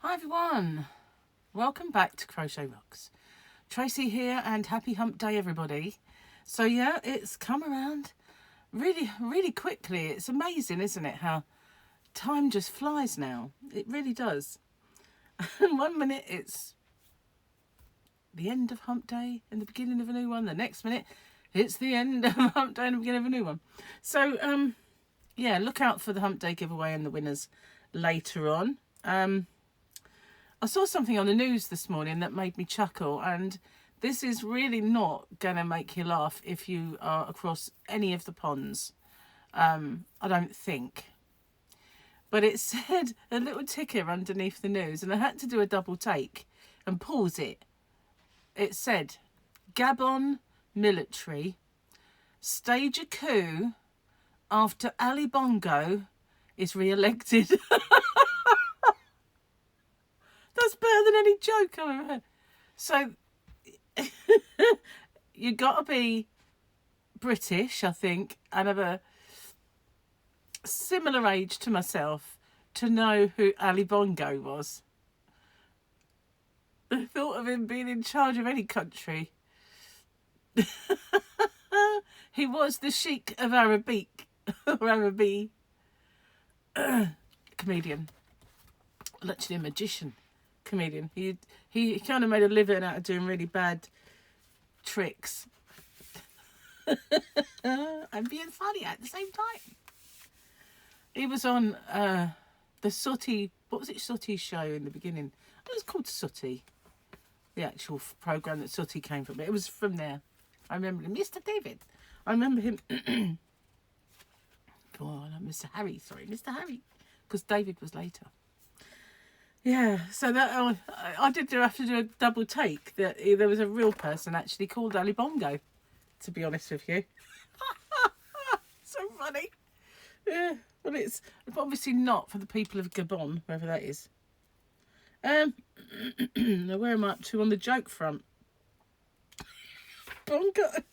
Hi everyone, welcome back to Crochet Rocks. Tracy here and happy hump day everybody. So yeah, it's come around really quickly. It's amazing, isn't it, how time just flies now. It really does. And 1 minute it's the end of hump day and the beginning of a new one. The next minute it's the end of hump day and the beginning of a new one. So yeah, look out for the hump day giveaway and the winners later on. I saw something on the news this morning that made me chuckle, and this is really not going to make you laugh if you are across any of the ponds. I don't think. But it said a little ticker underneath the news, and I had to do a double take and pause it. It said, Gabon military stage a coup after Ali Bongo is re-elected. That's better than any joke I've ever heard. So, you got to be British, I think, and of a similar age to myself to know who Ali Bongo was. The thought of him being in charge of any country. He was the Sheikh of Arabic, or Arabi, comedian, literally a magician. Comedian. He kind of made a living out of doing really bad tricks and being funny at the same time. He was on the Sooty, what was it, Sooty show in the beginning? It was called Sooty, the actual program that Sooty came from. It was from there. I remember him, Mr. David. I remember him. Oh, no, Mr. Harry. Sorry, Mr. Harry, because David was later. Yeah, so that I did have to do a double take that there was a real person actually called Ali Bongo, to be honest with you. So funny. Yeah, well, it's obviously not for the people of Gabon, wherever that is. Now where am I up to on the joke front? Bongo.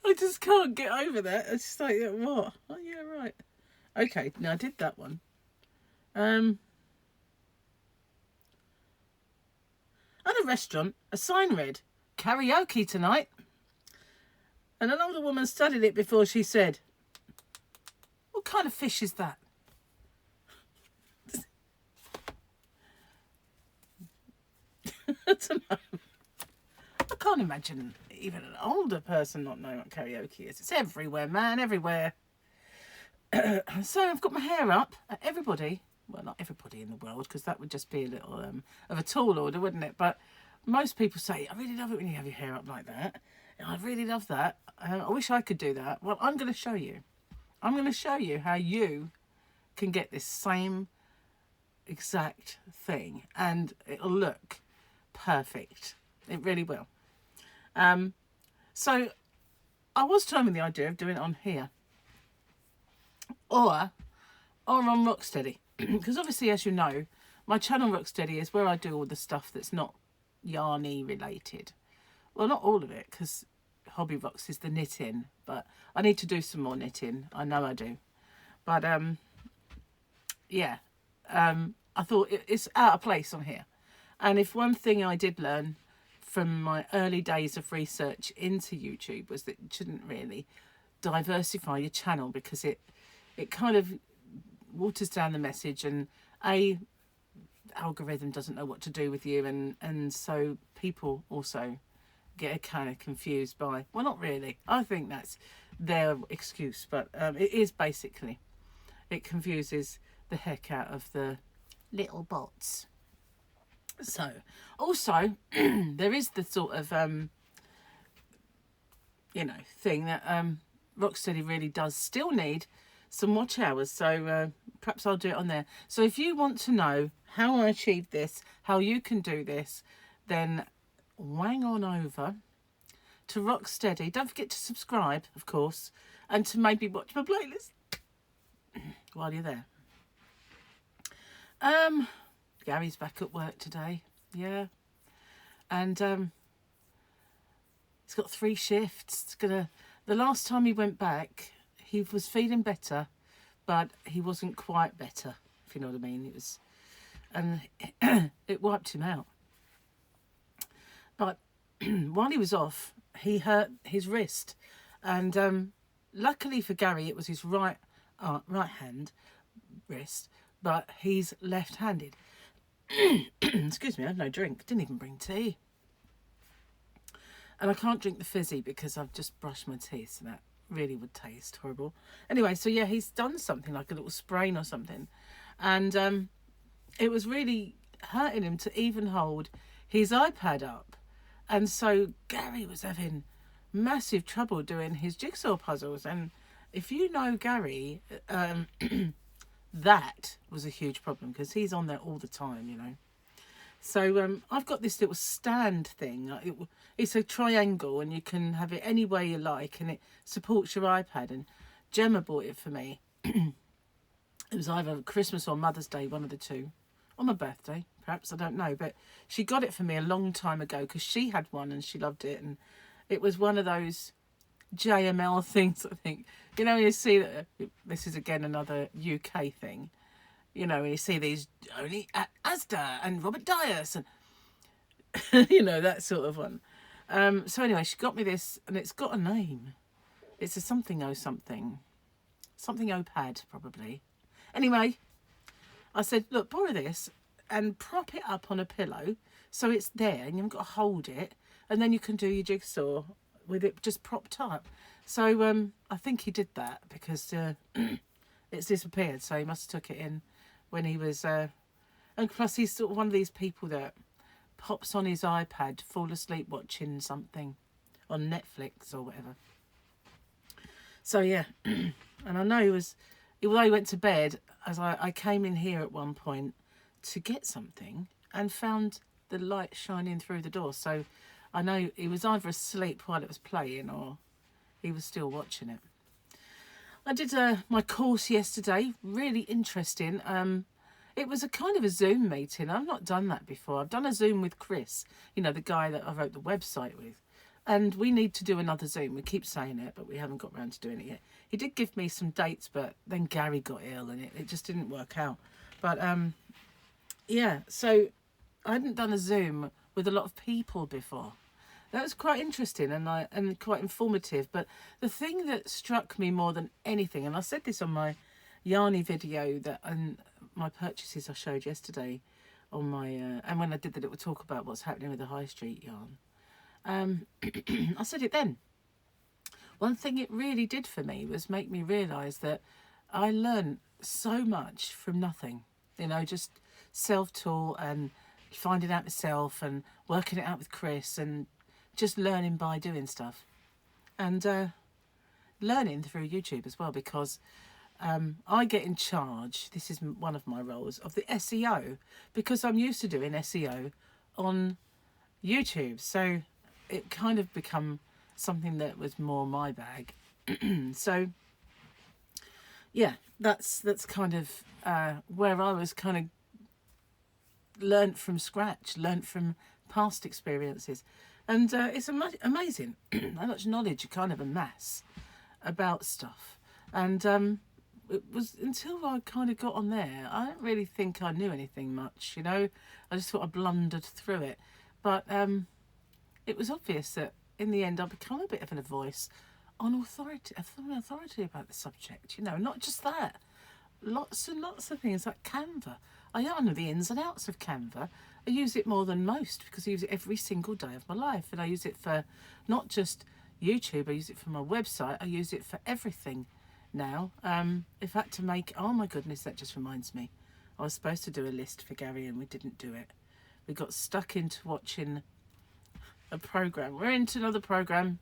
I just can't get over that. It's just like, what? Oh yeah, right. Okay, now I did that one. At a restaurant, a sign read, karaoke tonight. And an older woman studied it before she said, what kind of fish is that? I don't know. I can't imagine even an older person not knowing what karaoke is. It's everywhere, man, everywhere. So I've got my hair up. Everybody, well, not everybody in the world, because that would just be a little of a tall order, wouldn't it? But most people say, I really love it when you have your hair up like that. I really love that. I wish I could do that. Well, I'm going to show you. I'm going to show you how you can get this same exact thing, and it'll look perfect. It really will. So I was toying with the idea of doing it on here or on Rocksteady, because obviously, as you know, my channel Rocksteady is where I do all the stuff that's not yarny related. Well, not all of it, because Hobby Rocks is the knitting, but I need to do some more knitting. I know I do. But yeah, I thought it's out of place on here. And if one thing I did learn from my early days of research into YouTube was that you shouldn't really diversify your channel, because it kind of waters down the message, and the algorithm doesn't know what to do with you, and so people also get kind of confused by, well, not really, I think that's their excuse, but it is basically, it confuses the heck out of the little bots. So also there is the sort of thing that Rocksteady really does still need some watch hours, so perhaps I'll do it on there. So if you want to know how I achieved this, how you can do this, then wang on over to Rocksteady. Don't forget to subscribe, of course, and to maybe watch my playlist while you're there. Gary's back at work today, yeah, and he's got 3 shifts. The last time he went back, he was feeling better, but he wasn't quite better, if you know what I mean. It was and it wiped him out. But while he was off, he hurt his wrist, and luckily for Gary, it was his right hand wrist, but he's left-handed. Excuse me, I have no drink. Didn't even bring tea. And I can't drink the fizzy because I've just brushed my teeth, so that really would taste horrible. Anyway, so yeah, he's done something like a little sprain or something. And it was really hurting him to even hold his iPad up. And so Gary was having massive trouble doing his jigsaw puzzles. And if you know Gary, that was a huge problem because he's on there all the time, you know. So I've got this little stand thing. It's a triangle and you can have it any way you like, and it supports your iPad. And Gemma bought it for me. It was either Christmas or Mother's Day, one of the two. Or my birthday, perhaps, I don't know. But she got it for me a long time ago because she had one and she loved it. And it was one of those JML things, I think. You know, you see that this is again another UK thing. You know, you see these only at Asda and Robert Dias and, you know, that sort of one. So anyway, she got me this, and it's got a name. It's a something something. Something pad, probably. Anyway, I said, look, borrow this and prop it up on a pillow so it's there and you've got to hold it, and then you can do your jigsaw with it just propped up. So I think he did that because it's disappeared, so he must have took it in when he was... and plus he's sort of one of these people that pops on his iPad, fall asleep watching something on Netflix or whatever. So yeah, and I know he was... Although he went to bed, as I came in here at one point to get something and found the light shining through the door. So I know he was either asleep while it was playing or he was still watching it. I did my course yesterday, really interesting. It was a kind of a Zoom meeting. I've not done that before. I've done a Zoom with Chris, you know, the guy that I wrote the website with. And we need to do another Zoom. We keep saying it, but we haven't got around to doing it yet. He did give me some dates, but then Gary got ill and it just didn't work out. But yeah, so I hadn't done a Zoom with a lot of people before. That was quite interesting and quite informative. But the thing that struck me more than anything, and I said this on my yarny video that and my purchases I showed yesterday on my and when I did the little talk about what's happening with the high street yarn, I said it then. One thing it really did for me was make me realise that I learned so much from nothing. You know, just self-taught and finding out myself and working it out with Chris and just learning by doing stuff. And learning through YouTube as well, because I get in charge, this is one of my roles, of the SEO, because I'm used to doing SEO on YouTube. So it kind of become something that was more my bag. So yeah, that's kind of where I was kind of learnt from scratch, learnt from past experiences. And it's amazing how much knowledge you kind of amass about stuff. And it was until I kind of got on there, I don't really think I knew anything much, you know. I just thought I blundered through it. But it was obvious that in the end I'd become a bit of a voice on authority about the subject, you know. Not just that, lots and lots of things like Canva. I know the ins and outs of Canva. I use it more than most because I use it every single day of my life. And I use it for not just YouTube, I use it for my website, I use it for everything now. If I had to make, oh my goodness, that just reminds me. I was supposed to do a list for Gary and we didn't do it. We got stuck into watching a program. We're into another program.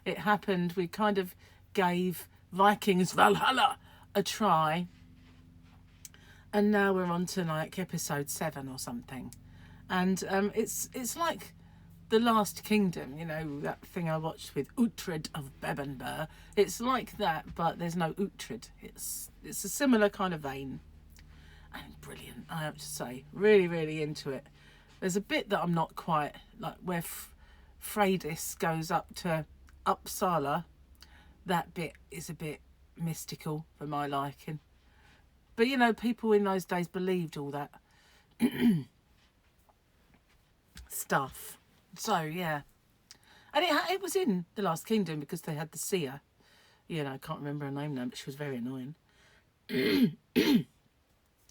It happened, we kind of gave Vikings Valhalla a try. And now we're on to like episode 7 or something. And it's like The Last Kingdom, you know, that thing I watched with Uhtred of Bebbanburg. It's like that, but there's no Uhtred. It's a similar kind of vein. And brilliant, I have to say. Really, really into it. There's a bit that I'm not quite, like where Freydis goes up to Uppsala. That bit is a bit mystical for my liking. But, you know, people in those days believed all that. stuff. So yeah, and it was in the Last Kingdom because they had the seer. You know, I can't remember her name now, but she was very annoying. I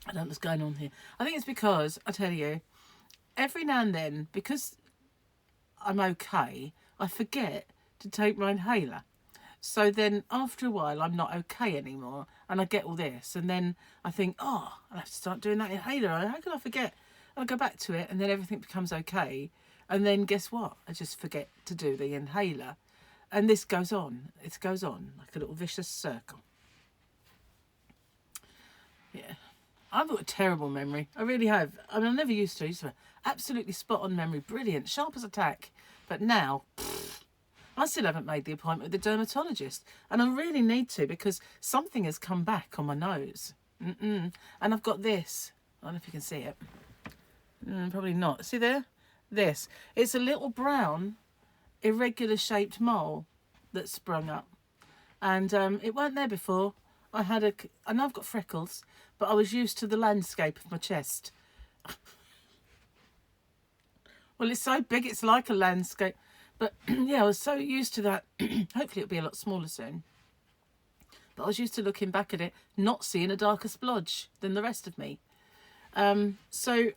don't know what's going on here. I think it's because, I tell you, every now and then, because I'm okay, I forget to take my inhaler. So then after a while, I'm not okay anymore. And I get all this. And then I think, oh, I'll have to start doing that inhaler. How can I forget? And I go back to it and then everything becomes okay. And then guess what? I just forget to do the inhaler. And this goes on. It goes on like a little vicious circle. Yeah. I've got a terrible memory. I really have. I mean, I never used to. I used to have absolutely spot on memory. Brilliant. Sharp as a tack. But now, I still haven't made the appointment with the dermatologist. And I really need to because something has come back on my nose. And I've got this. I don't know if you can see it. Probably not. See there? This. It's a little brown, irregular shaped mole that sprung up. And it weren't there before. I know I've got freckles, but I was used to the landscape of my chest. Well, it's so big, it's like a landscape. But yeah, I was so used to that. Hopefully it'll be a lot smaller soon. But I was used to looking back at it, not seeing a darker splodge than the rest of me. So,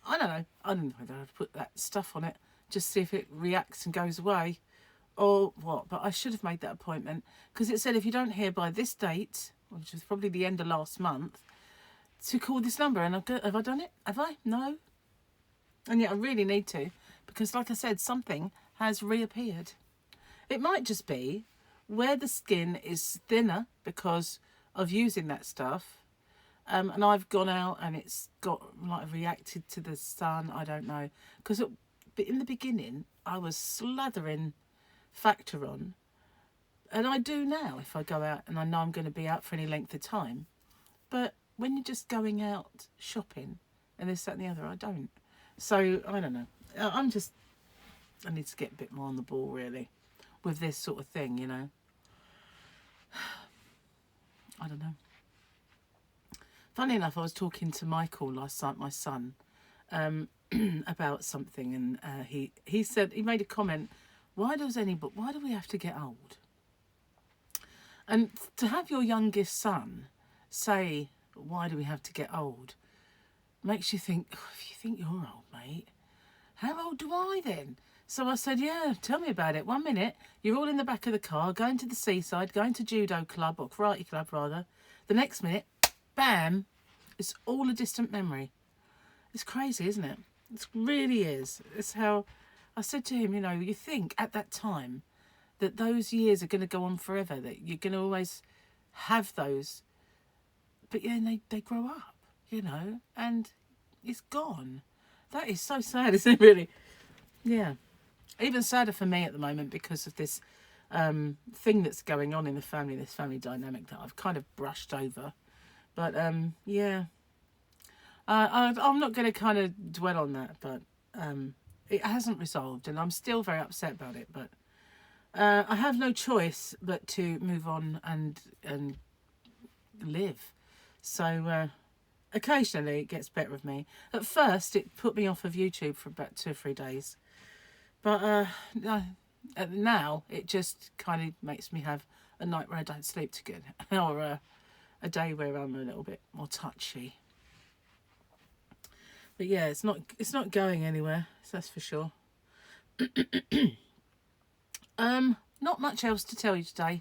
I don't know. I don't know if I'd put that stuff on it. Just see if it reacts and goes away. Or what. But I should have made that appointment. Because it said if you don't hear by this date, which was probably the end of last month, to call this number. And have I done it? Have I? No. And yet I really need to. Because like I said, something has reappeared. It might just be where the skin is thinner because of using that stuff. And I've gone out and it's got like reacted to the sun. I don't know. Because in the beginning, I was slathering Factor on. And I do now if I go out and I know I'm going to be out for any length of time. But when you're just going out shopping and this, that and the other, I don't. So, I don't know. I need to get a bit more on the ball, really, with this sort of thing, you know. I don't know. Funny enough, I was talking to Michael last night, my son, about something, and he said, he made a comment, why do we have to get old? And to have your youngest son say, why do we have to get old, makes you think, oh, if you think you're old, mate, how old do I then? So I said, yeah, tell me about it. 1 minute, you're all in the back of the car, going to the seaside, going to judo club, or karate club, rather. The next minute, bam, it's all a distant memory. It's crazy, isn't it? It really is. It's how I said to him, you know, you think at that time that those years are going to go on forever, that you're going to always have those. But yeah, they grow up, you know, and it's gone. That is so sad, isn't it, really? Yeah. Even sadder for me at the moment because of this thing that's going on in the family, this family dynamic that I've kind of brushed over. But, yeah. I'm not going to kind of dwell on that, but it hasn't resolved, and I'm still very upset about it. But I have no choice but to move on and live. So occasionally it gets better with me. At first, it put me off of YouTube for about 2 or 3 days. But now it just kind of makes me have a night where I don't sleep too good, or a day where I'm a little bit more touchy. But yeah, it's not going anywhere, that's for sure. Not much else to tell you today.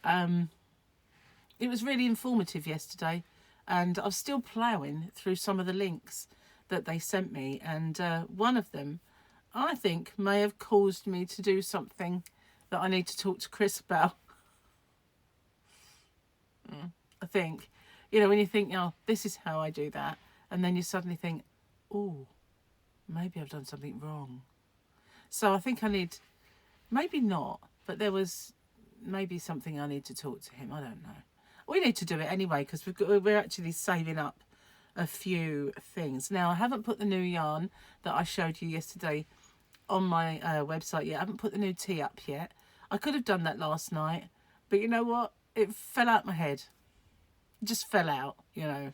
It was really informative yesterday, and I'm still ploughing through some of the links that they sent me, and one of them I think may have caused me to do something that I need to talk to Chris about. I think, you know, when you think, oh, this is how I do that, and then you suddenly think, oh, maybe I've done something wrong. So I think I need, maybe not, but there was maybe something I need to talk to him. I don't know. We need to do it anyway because we're actually saving up a few things. Now, I haven't put the new yarn that I showed you yesterday on my website yet. I haven't put the new tea up yet. I could have done that last night, but you know what? It fell out my head. It just fell out, you know.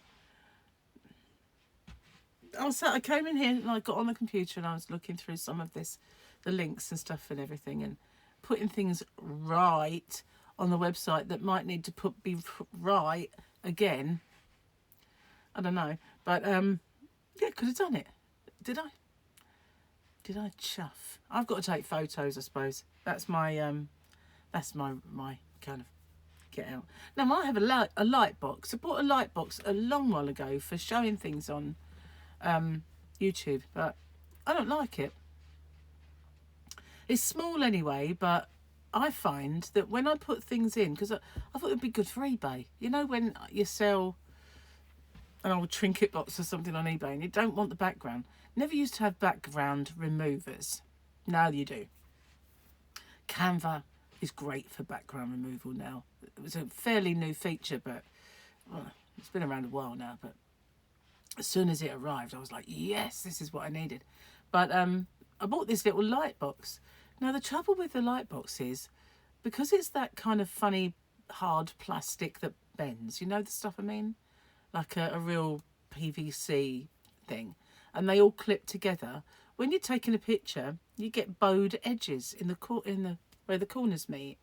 I came in here and I got on the computer and I was looking through some of this, the links and stuff and everything, and putting things right on the website that might need to be right again. I don't know, but yeah, could have done it. Did I? Did I chuff? I've got to take photos, I suppose. That's my kind of get out. Now I have a light box. I bought a light box a long while ago for showing things on YouTube, but I don't like it. It's small anyway, but I find that when I put things in, because I thought it would be good for eBay. You know, when you sell an old trinket box or something on eBay and you don't want the background. Never used to have background removers. Now you do. Canva is great for background removal now. It was a fairly new feature, but well, it's been around a while now. But as soon as it arrived, I was like, yes, this is what I needed. But I bought this little light box. Now, the trouble with the light box is, because it's that kind of funny, hard plastic that bends, you know the stuff I mean? Like a real PVC thing. And they all clip together. When you're taking a picture, you get bowed edges in the where the corners meet.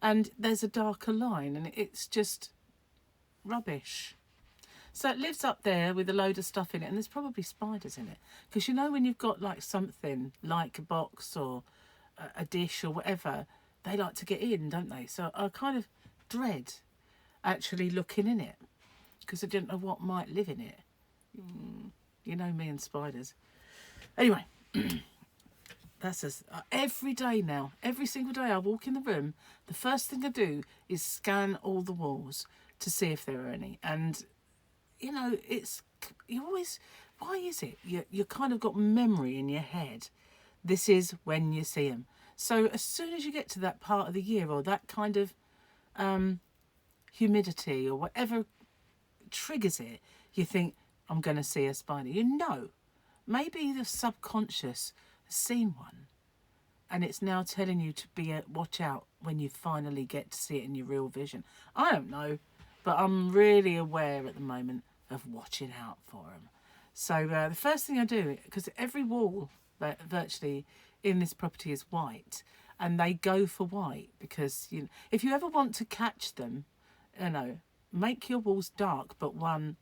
And there's a darker line, and it's just rubbish. So it lives up there with a load of stuff in it, and there's probably spiders in it. Because you know when you've got like something, like a box or a dish or whatever, they like to get in, don't they? So I kind of dread actually looking in it, because I don't know what might live in it. You know me and spiders. Anyway, that's every day now. Every single day I walk in the room, the first thing I do is scan all the walls to see if there are any. And, you know, you always, why is it? You kind of got memory in your head. This is when you see them. So as soon as you get to that part of the year or that kind of humidity or whatever triggers it, you think, I'm going to see a spider. You know, maybe the subconscious has seen one and it's now telling you to watch out when you finally get to see it in your real vision. I don't know, but I'm really aware at the moment of watching out for them. So the first thing I do, because every wall virtually in this property is white, and they go for white because, you know, if you ever want to catch them, you know, make your walls dark but one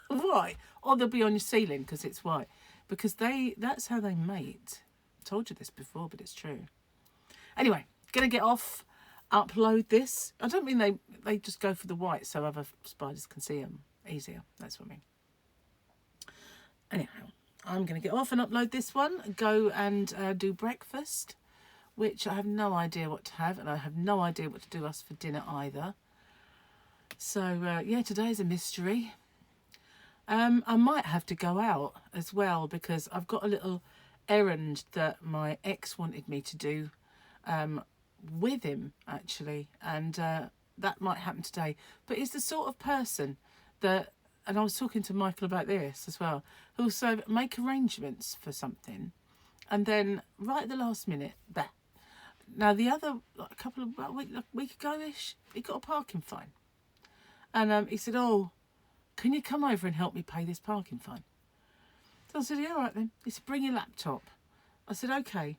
white, or they'll be on your ceiling because it's white, because that's how they mate. I told you this before, but it's true. Anyway, gonna get off, upload this. I don't mean they just go for the white so other spiders can see them easier. That's what I mean. Anyhow, I'm gonna get off and upload this one, go and do breakfast, which I have no idea what to have, and I have no idea what to do us for dinner either. So yeah, today's a mystery. I might have to go out as well, because I've got a little errand that my ex wanted me to do with him, actually, and that might happen today. But he's the sort of person that, and I was talking to Michael about this as well, who'll also make arrangements for something and then right at the last minute, bah. Now the other, like a week ago-ish, he got a parking fine, and he said, oh, can you come over and help me pay this parking fine? So I said, yeah, all right then. He said, bring your laptop. I said, okay.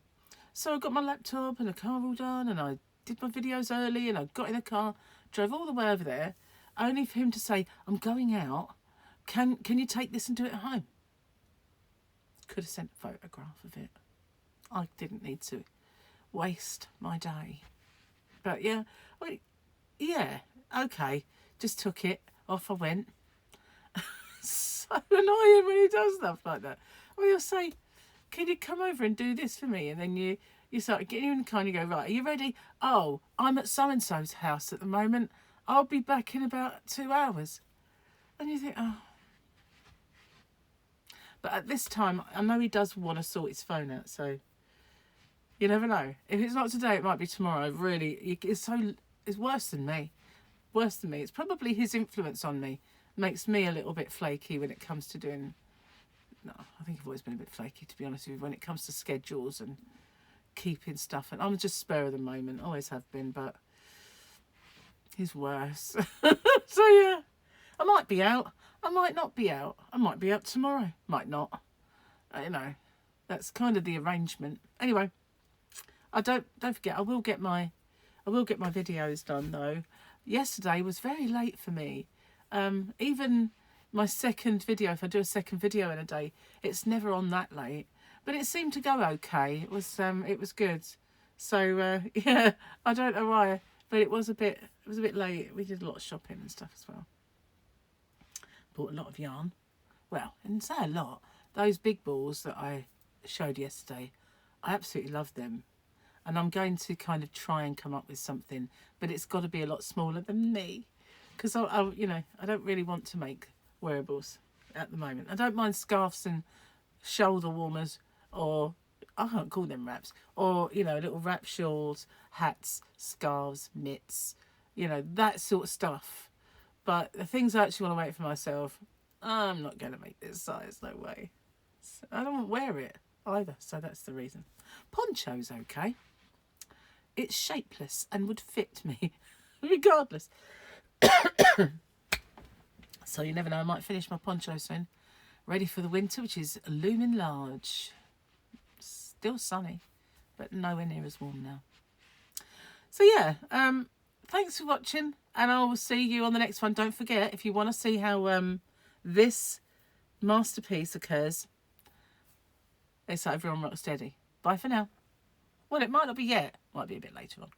So I got my laptop and the car all done, and I did my videos early, and I got in the car, drove all the way over there, only for him to say, I'm going out. Can you take this and do it at home? Could have sent a photograph of it. I didn't need to waste my day. But yeah, well, yeah, okay. Just took it, off I went. So annoying when he does stuff like that. Or he'll say, can you come over and do this for me? And then you start getting in the car and you go, right, are you ready? Oh, I'm at so-and-so's house at the moment. I'll be back in about 2 hours. And you think, oh. But at this time, I know he does want to sort his phone out, so you never know. If it's not today, it might be tomorrow. Really, it's worse than me. Worse than me. It's probably his influence on me makes me a little bit flaky when it comes to doing... No, I think I've always been a bit flaky, to be honest with you, when it comes to schedules and keeping stuff. And I'm just spur of the moment, always have been, but he's worse. So yeah, I might be out. I might not be out. I might be out tomorrow. Might not. You know, that's kind of the arrangement. Anyway, don't forget. I will get my videos done though. Yesterday was very late for me. Even my second video, if I do a second video in a day, it's never on that late. But it seemed to go okay. It was good. So yeah, I don't know why, but it was a bit late. We did a lot of shopping and stuff as well. Bought a lot of yarn. Well, and say a lot. Those big balls that I showed yesterday, I absolutely love them. And I'm going to kind of try and come up with something, but it's got to be a lot smaller than me, because I you know, I don't really want to make wearables at the moment. I don't mind scarves and shoulder warmers, or I can't call them wraps, or you know, little wrap shawls, hats, scarves, mitts, you know, that sort of stuff. But the things I actually want to make for myself, I'm not going to make this size, no way. I don't wear it either, so that's the reason. Poncho's okay. It's shapeless and would fit me regardless. So you never know, I might finish my poncho soon. Ready for the winter, which is looming large. Still sunny, but nowhere near as warm now. So yeah, thanks for watching, and I will see you on the next one. Don't forget, if you want to see how this masterpiece occurs, it's over on Rocksteady. Bye for now. Well, it might not be yet. Might be a bit later on.